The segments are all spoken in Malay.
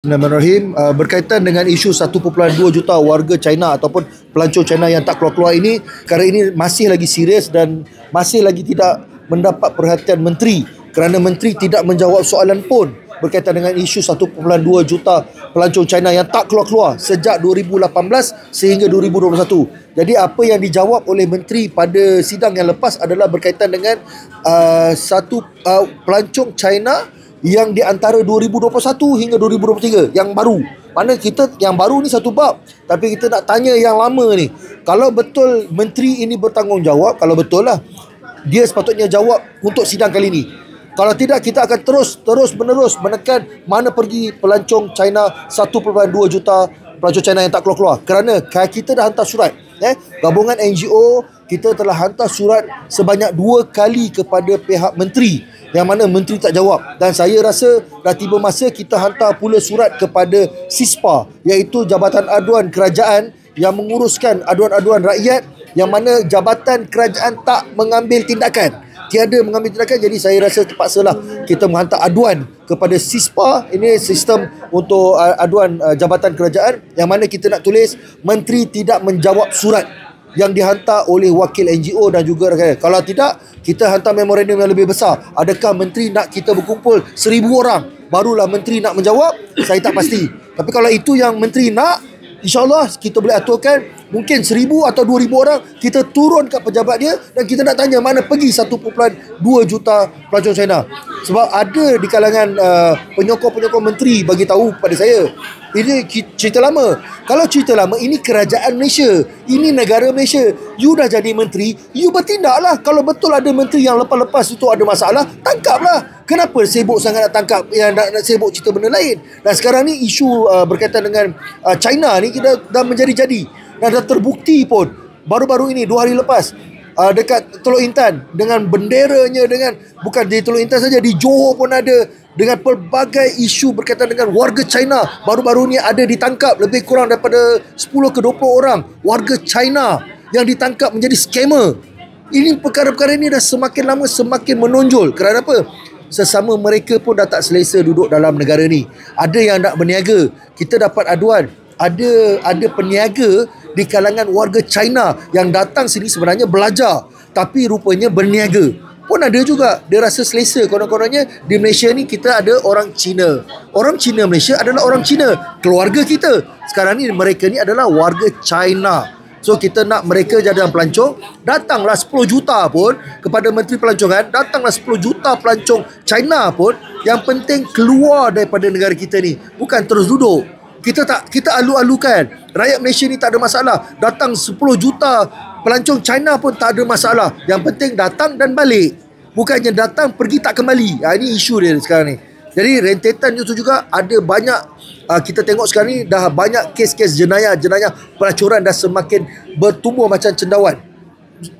Bismillahirrahmanirrahim. Berkaitan dengan isu 1.2 juta warga China ataupun pelancong China yang tak keluar-keluar ini, perkara ini masih lagi serius dan masih lagi tidak mendapat perhatian menteri, kerana menteri tidak menjawab soalan pun berkaitan dengan isu 1.2 juta pelancong China yang tak keluar-keluar sejak 2018 sehingga 2021. Jadi apa yang dijawab oleh menteri pada sidang yang lepas adalah berkaitan dengan pelancong China yang di antara 2021 hingga 2023 yang baru. Mana kita yang baru ni satu bab, tapi kita nak tanya yang lama ni. Kalau betul menteri ini bertanggungjawab, kalau betul lah, dia sepatutnya jawab untuk sidang kali ni. Kalau tidak, kita akan terus menerus menekan mana pergi pelancong China 1.2 juta pelancong China yang tak keluar-keluar. Kerana kita dah hantar surat, gabungan NGO kita telah hantar surat sebanyak 2 kali kepada pihak menteri, yang mana menteri tak jawab. Dan saya rasa dah tiba masa kita hantar pula surat kepada SISPA, iaitu Jabatan Aduan Kerajaan yang menguruskan aduan-aduan rakyat, yang mana Jabatan Kerajaan tak mengambil tindakan, tiada mengambil tindakan. Jadi saya rasa terpaksalah kita menghantar aduan kepada SISPA. Ini sistem untuk aduan Jabatan Kerajaan, yang mana kita nak tulis menteri tidak menjawab surat yang dihantar oleh wakil NGO dan juga rakyat. Kalau tidak, kita hantar memorandum yang lebih besar. Adakah menteri nak kita berkumpul 1,000 orang barulah menteri nak menjawab? Saya tak pasti. Tapi kalau itu yang menteri nak, InsyaAllah kita boleh aturkan mungkin 1,000 atau 2,000 orang, kita turun kat pejabat dia dan kita nak tanya mana pergi 1.2 juta pelancong China. Sebab ada di kalangan penyokong-penyokong menteri bagi tahu pada saya, ini cerita lama. Kalau cerita lama, ini kerajaan Malaysia, ini negara Malaysia. You dah jadi menteri, you bertindaklah. Kalau betul ada menteri yang lepas-lepas itu ada masalah, tangkaplah. Kenapa sibuk sangat nak tangkap, yang nak sibuk cerita benda lain? Dan sekarang ni isu berkaitan dengan China ni kita dah menjadi-jadi dan dah terbukti pun. Baru-baru ini 2 hari lepas, dekat Teluk Intan, dengan benderanya, dengan bukan di Teluk Intan saja, di Johor pun ada, dengan pelbagai isu berkaitan dengan warga China. Baru-baru ni ada ditangkap lebih kurang daripada 10 ke 20 orang warga China yang ditangkap menjadi scammer. Ini perkara-perkara ini dah semakin lama semakin menonjol. Kerana apa? Sesama mereka pun dah tak selesa duduk dalam negara ni. Ada yang nak berniaga. Kita dapat aduan, ada peniaga di kalangan warga China yang datang sini sebenarnya belajar, tapi rupanya berniaga. Pun ada juga, dia rasa selesa. Konon-kononnya di Malaysia ni kita ada orang Cina. Orang Cina Malaysia adalah orang Cina, keluarga kita. Sekarang ni mereka ni adalah warga China. So kita nak mereka jadi pelancong, datanglah 10 juta pun kepada Menteri Pelancongan, datanglah 10 juta pelancong China pun, yang penting keluar daripada negara kita ni, bukan terus duduk. Kita alu-alukan rakyat Malaysia ni tak ada masalah, datang 10 juta pelancong China pun tak ada masalah. Yang penting datang dan balik, bukannya datang pergi tak kembali. Ini isu dia sekarang ni. Jadi rentetan itu juga ada banyak, kita tengok sekarang ni dah banyak kes-kes jenayah pelacuran dah semakin bertumbuh macam cendawan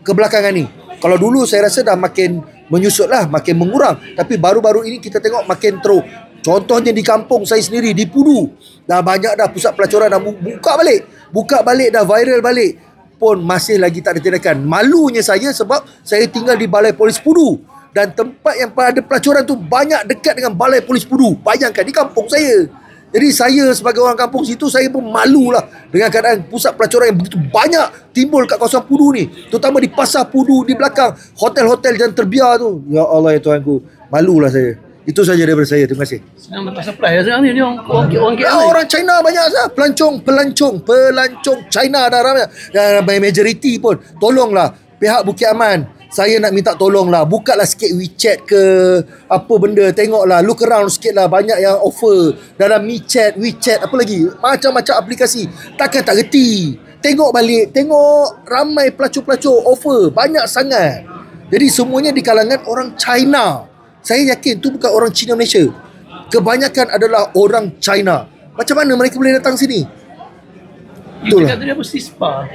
kebelakangan ni. Kalau dulu saya rasa dah makin menyusut lah, makin mengurang, tapi baru-baru ini kita tengok makin teruk. Contohnya di kampung saya sendiri, di Pudu, dah banyak dah pusat pelacuran dah buka balik dah viral balik, pun masih lagi tak ada tindakan. Malunya saya sebab saya tinggal di Balai Polis Pudu, dan tempat yang ada pelacuran tu banyak dekat dengan Balai Polis Pudu. Bayangkan di kampung saya. Jadi saya sebagai orang kampung situ, saya pun malulah dengan keadaan pusat pelacuran yang begitu banyak timbul kat kawasan Pudu ni, terutama di Pasar Pudu, di belakang hotel-hotel dan terbiar tu. Ya Allah ya Tuhanku, malulah saya. Itu saja daripada saya. Terima kasih. Senang dapat supply lah sekarang ni. Orang KL orang China banyak sah. Pelancong China dah ramai. Dan majoriti pun. Tolonglah pihak Bukit Aman, saya nak minta tolonglah, bukalah sikit WeChat ke apa benda, tengoklah, look around sikit lah. Banyak yang offer dalam WeChat, apa lagi, macam-macam aplikasi. Takkan tak reti. Tengok balik, tengok ramai pelacur-pelacur offer, banyak sangat. Jadi semuanya di kalangan orang China. Saya yakin tu bukan orang Cina Malaysia, kebanyakan adalah orang China. Macam mana mereka boleh datang sini? Betul lah. Dia apa SISPA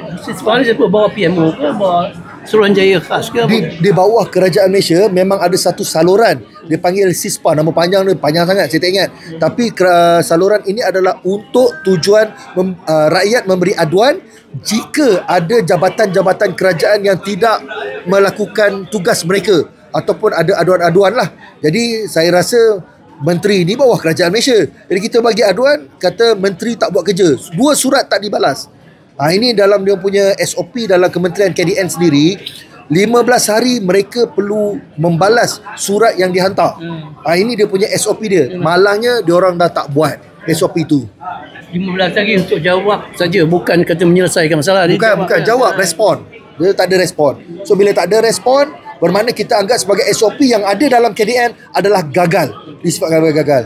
ni siapa? Bawa PMO ke? Bawa Suruhanjaya khas ke? Di bawah kerajaan Malaysia memang ada satu saluran, dia panggil SISPA. Nama panjang dia panjang sangat, saya tak ingat. Tapi saluran ini adalah untuk tujuan rakyat memberi aduan jika ada jabatan-jabatan kerajaan yang tidak melakukan tugas mereka, ataupun ada aduan-aduan lah. Jadi saya rasa menteri ni bawah kerajaan Malaysia. Jadi kita bagi aduan, kata menteri tak buat kerja. 2 surat tak dibalas. Ini dalam dia punya SOP dalam Kementerian KDN sendiri, 15 hari mereka perlu membalas surat yang dihantar. Ini dia punya SOP dia. Malangnya diorang dah tak buat SOP tu. 15 hari untuk jawab saja, bukan kata menyelesaikan masalah. Bukan jawab, respon. Dia tak ada respon. So bila tak ada respon, bermakna kita anggap sebagai SOP yang ada dalam KDN adalah gagal. Disebabkan gagal.